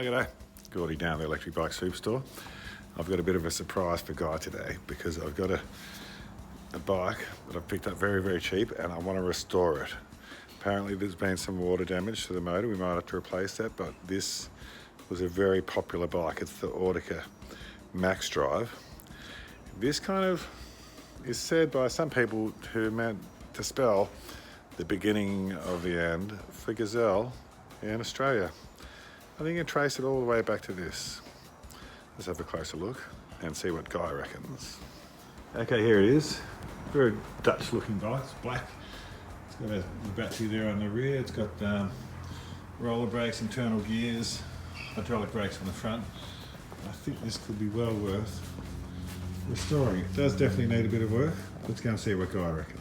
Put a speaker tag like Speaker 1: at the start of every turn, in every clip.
Speaker 1: Hi, g'day. Gordy down at the Electric Bike Superstore. I've got a bit of a surprise for Guy today because I've got a bike that I've picked up very, very cheap and I want to restore it. Apparently there's been some water damage to the motor. We might have to replace that, but this was a very popular bike. It's the Outtakes Max Drive. This kind of is said by some people who meant to spell the beginning of the end for gazelle in Australia. I think you can trace it all the way back to this. Let's have a closer look and see what Guy reckons. Okay, here it is. Very Dutch looking bike, it's black. It's got the battery there on the rear, it's got roller brakes, internal gears, hydraulic brakes on the front. I think this could be well worth restoring. It does definitely need a bit of work. Let's go and see what Guy reckons.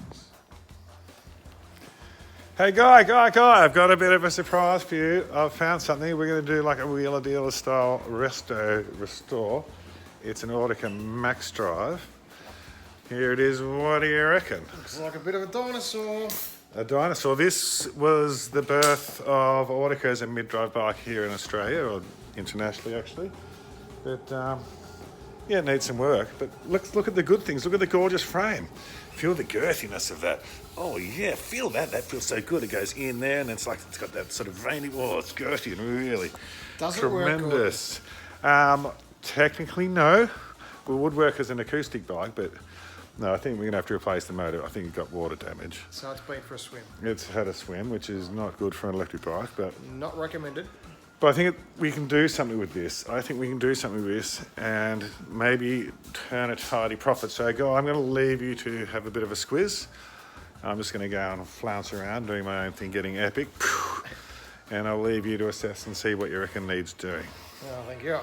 Speaker 1: Hey Guy, I've got a bit of a surprise for you. I've found something. We're going to do like a wheeler dealer style restore. It's an Outtakes Max Drive. Here it is. What do you reckon?
Speaker 2: Looks like a bit of a dinosaur.
Speaker 1: A dinosaur. This was the birth of Outtakes as a mid-drive bike here in Australia, or internationally actually. But yeah, it needs some work. But look at the good things. Look at the gorgeous frame. Feel the girthiness of that. Oh yeah, feel that. That feels so good. It goes in there and it's like it's got that sort of veiny. Oh, it's girthy and really tremendous. Technically, no. We would work as an acoustic bike, but no, I think we're gonna have to replace the motor. I think it got water damage.
Speaker 2: So it's been for a swim.
Speaker 1: It's had a swim, which is not good for an electric bike, but
Speaker 2: not recommended.
Speaker 1: But I think we can do something with this. I think we can do something with this and maybe turn a tidy profit. So, Guy, I'm going to leave you to have a bit of a squiz. I'm just going to go and flounce around doing my own thing, getting epic. And I'll leave you to assess and see what you reckon needs doing.
Speaker 2: Oh, thank you.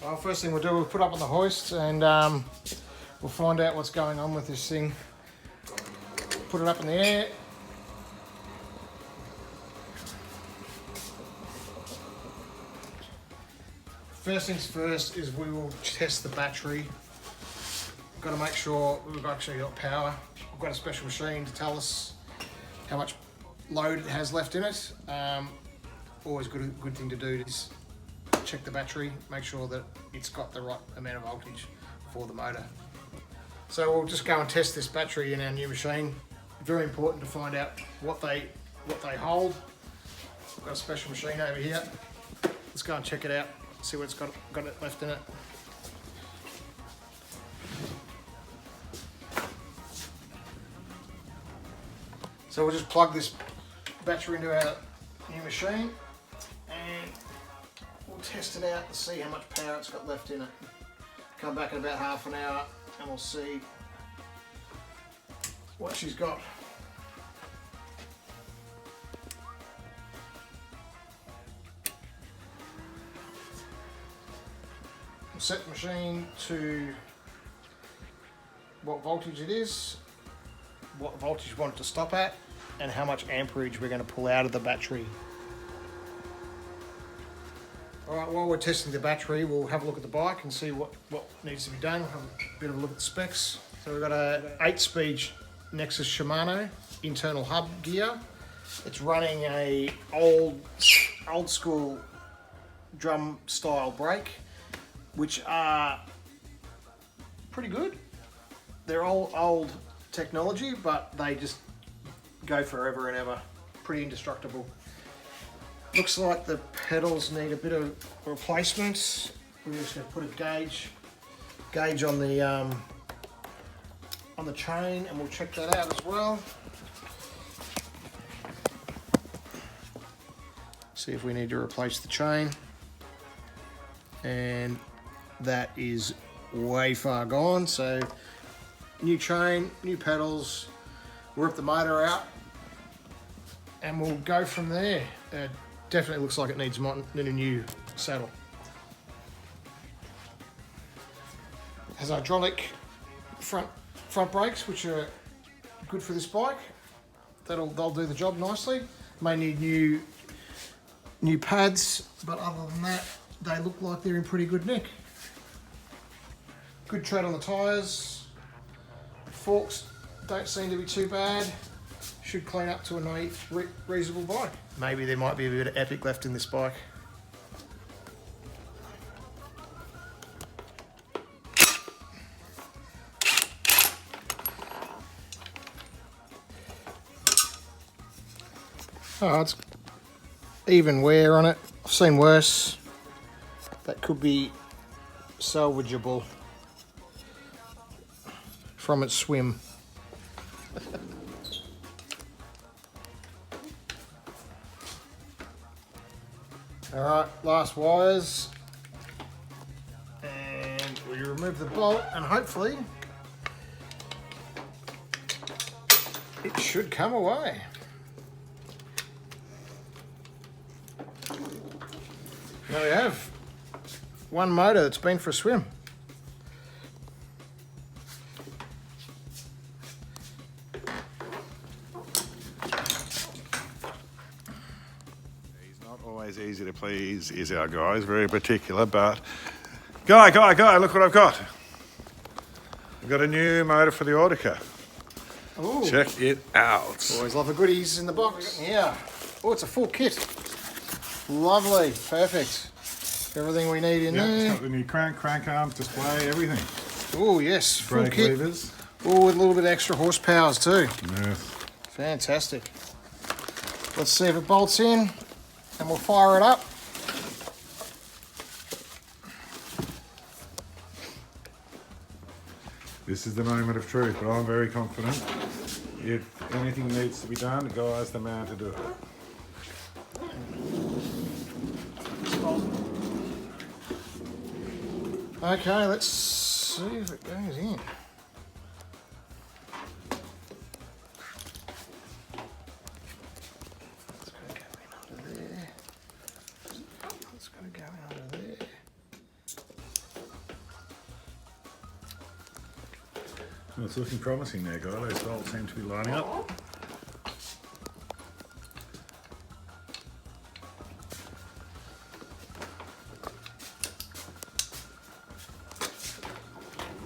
Speaker 2: Well, first thing we'll do, we'll put up on the hoist and we'll find out what's going on with this thing. Put it up in the air. First things first is we will test the battery. We've got to make sure we've actually got power. We've got a special machine to tell us how much load it has left in it. Always good thing to do is check the battery, make sure that it's got the right amount of voltage for the motor. So we'll just go and test this battery in our new machine. Very important to find out what they hold. We've got a special machine over here. Let's go and check it out, see what it's got it left in it. So we'll just plug this battery into our new machine and we'll test it out to see how much power it's got left in it. Come back in about half an hour and we'll see what she's got. We'll set the machine to what voltage it is, what voltage we want it to stop at, and how much amperage we're going to pull out of the battery. Alright, while we're testing the battery, we'll have a look at the bike and see what needs to be done. We'll have a bit of a look at the specs. So we've got a 8-speed Nexus Shimano internal hub gear. It's running a old school drum style brake, which are pretty good. They're all old technology, but they just go forever and ever. Pretty indestructible. Looks like the pedals need a bit of replacement. We're just going to put a gauge on the chain, and we'll check that out as well. See if we need to replace the chain. And that is way far gone. So new chain, new pedals. We'll rip the motor out, and we'll go from there. Definitely looks like it needs a new saddle. Has hydraulic front brakes, which are good for this bike. They'll do the job nicely. May need new pads, but other than that, they look like they're in pretty good nick. Good tread on the tyres. forks don't seem to be too bad. Should clean up to a reasonable bike. Maybe there might be a bit of epic left in this bike. Oh, it's even wear on it. I've seen worse. That could be salvageable from its swim. Alright, last wires. And we remove the bolt and hopefully it should come away. There we have one motor that's been for a swim.
Speaker 1: He's not always easy to please, is our guy. He's very particular, but guy, look what I've got. I've got a new motor for the Outtakes.
Speaker 2: Ooh.
Speaker 1: Check it out.
Speaker 2: Always love the goodies in the box. Yeah. Oh, it's a full kit. Lovely. Perfect. Everything we need in
Speaker 1: Yeah,
Speaker 2: there.
Speaker 1: it's got the new crank arms, display, everything.
Speaker 2: Oh, yes. Full
Speaker 1: Brake
Speaker 2: kit.
Speaker 1: levers.
Speaker 2: Oh, with a little bit of extra horsepowers too.
Speaker 1: Yes.
Speaker 2: Fantastic. Let's see if it bolts in and we'll fire it up.
Speaker 1: This is the moment of truth, but I'm very confident. If anything needs to be done, the guy's the man to do it.
Speaker 2: Okay, let's see if it goes in. It's going to go in under there. It's going to go in under there.
Speaker 1: Well, it's looking promising there, guy. Those bolts seem to be lining up.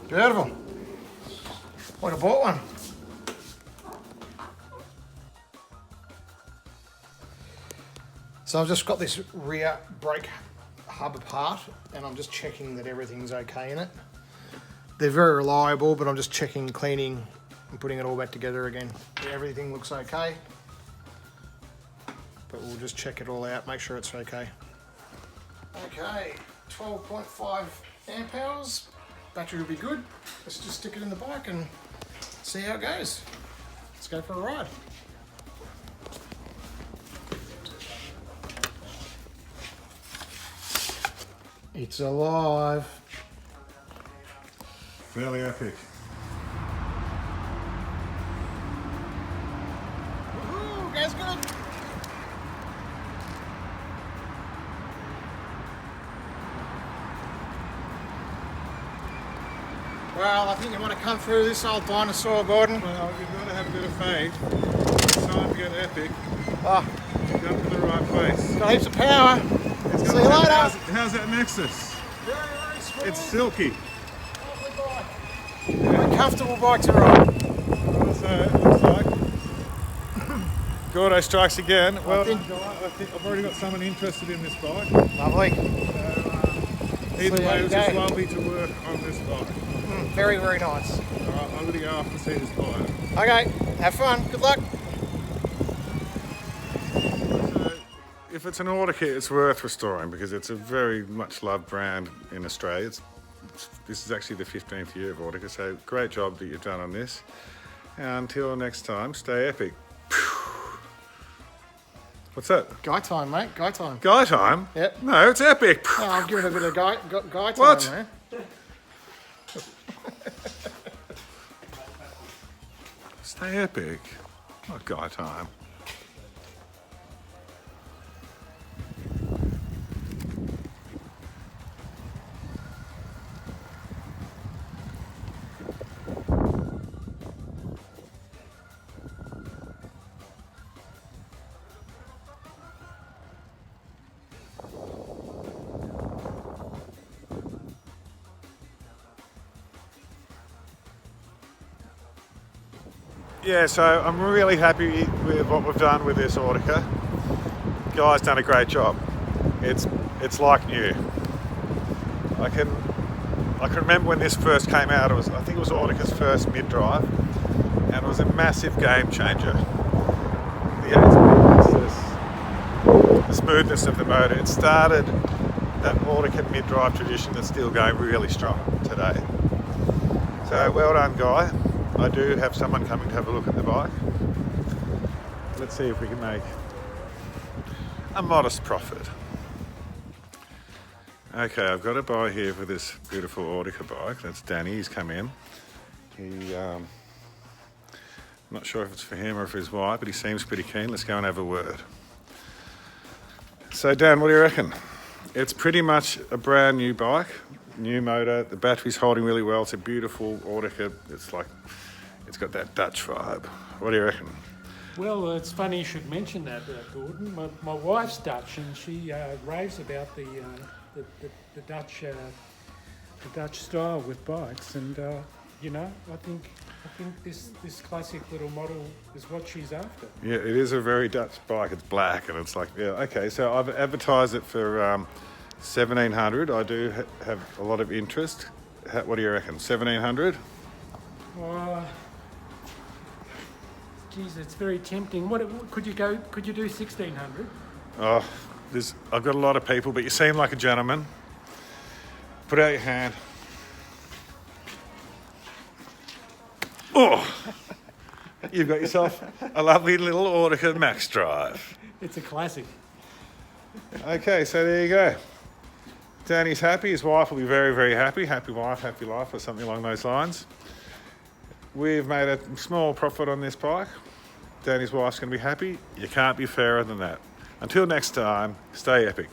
Speaker 2: Beautiful. Like I bought one. So I've just got this rear brake hub apart and I'm just checking that everything's okay in it. They're very reliable, but I'm just checking, cleaning and putting it all back together again. Everything looks okay, but we'll just check it all out, make sure it's okay. Okay, 12.5 amp hours. Battery will be good. Let's just stick it in the bike and see how it goes. Let's go for a ride. It's alive.
Speaker 1: Fairly epic.
Speaker 2: Woohoo, goes good. Well, I think you want to come through this old dinosaur, Gordon.
Speaker 1: Well, you've got to have a bit of faith. It's time to get epic.
Speaker 2: Oh,
Speaker 1: Come to the right place.
Speaker 2: got heaps of power.
Speaker 1: It's
Speaker 2: See you later.
Speaker 1: How's that Nexus?
Speaker 2: Very, very smooth.
Speaker 1: It's silky.
Speaker 2: Lovely bike. Very comfortable bike to ride.
Speaker 1: So it looks like Gordo strikes again. Well,
Speaker 2: I think
Speaker 1: I've already got someone interested in this bike.
Speaker 2: Lovely.
Speaker 1: Either way, it was just
Speaker 2: go.
Speaker 1: lovely to work on this bike.
Speaker 2: Very, very nice.
Speaker 1: All right, I'm going to go off and see this bike.
Speaker 2: Okay, have fun. Good luck.
Speaker 1: So, if it's an Outtakes, it's worth restoring because it's a very much loved brand in Australia. This is actually the 15th year of Outtakes, so great job that you've done on this. Until next time, stay epic. What's that?
Speaker 2: Guy time, mate. Guy time.
Speaker 1: Guy time?
Speaker 2: Yep.
Speaker 1: No, it's epic.
Speaker 2: Oh, I'll give it a bit of guy time,
Speaker 1: What?
Speaker 2: man.
Speaker 1: Stay epic. Not guy time. Yeah, so I'm really happy with what we've done with this Autica. Guy's done a great job. It's like new. I can remember when this first came out. I think it was Autica's first mid-drive, and it was a massive game changer. The 8-speed, the smoothness of the motor. It started that Autica mid-drive tradition that's still going really strong today. So well done, Guy. I do have someone coming to have a look at the bike. Let's see if we can make a modest profit. Okay, I've got a buy here for this beautiful Autica bike. That's Danny, he's come in. I'm not sure if it's for him or for his wife, but he seems pretty keen. Let's go and have a word. So Dan, what do you reckon? It's pretty much a brand new bike, new motor. The battery's holding really well. It's a beautiful Autica. It's got that Dutch vibe. What do you reckon?
Speaker 3: Well, it's funny you should mention that, Gordon. My wife's Dutch, and she raves about the Dutch style with bikes. And I think this classic little model is what she's after.
Speaker 1: Yeah, it is a very Dutch bike. It's black, and it's like, yeah, okay. So I've advertised it for 1,700. I do have a lot of interest. What do you reckon? 1,700?
Speaker 3: Geez, it's very tempting. What could you do? 1,600?
Speaker 1: Oh, I've got a lot of people, but you seem like a gentleman. Put out your hand. Oh, you've got yourself a lovely little Autica Max Drive.
Speaker 3: It's a classic.
Speaker 1: Okay, so there you go. Danny's happy. His wife will be very, very happy. Happy wife, happy life, or something along those lines. We've made a small profit on this bike. Danny's wife's going to be happy. You can't be fairer than that. Until next time, stay epic.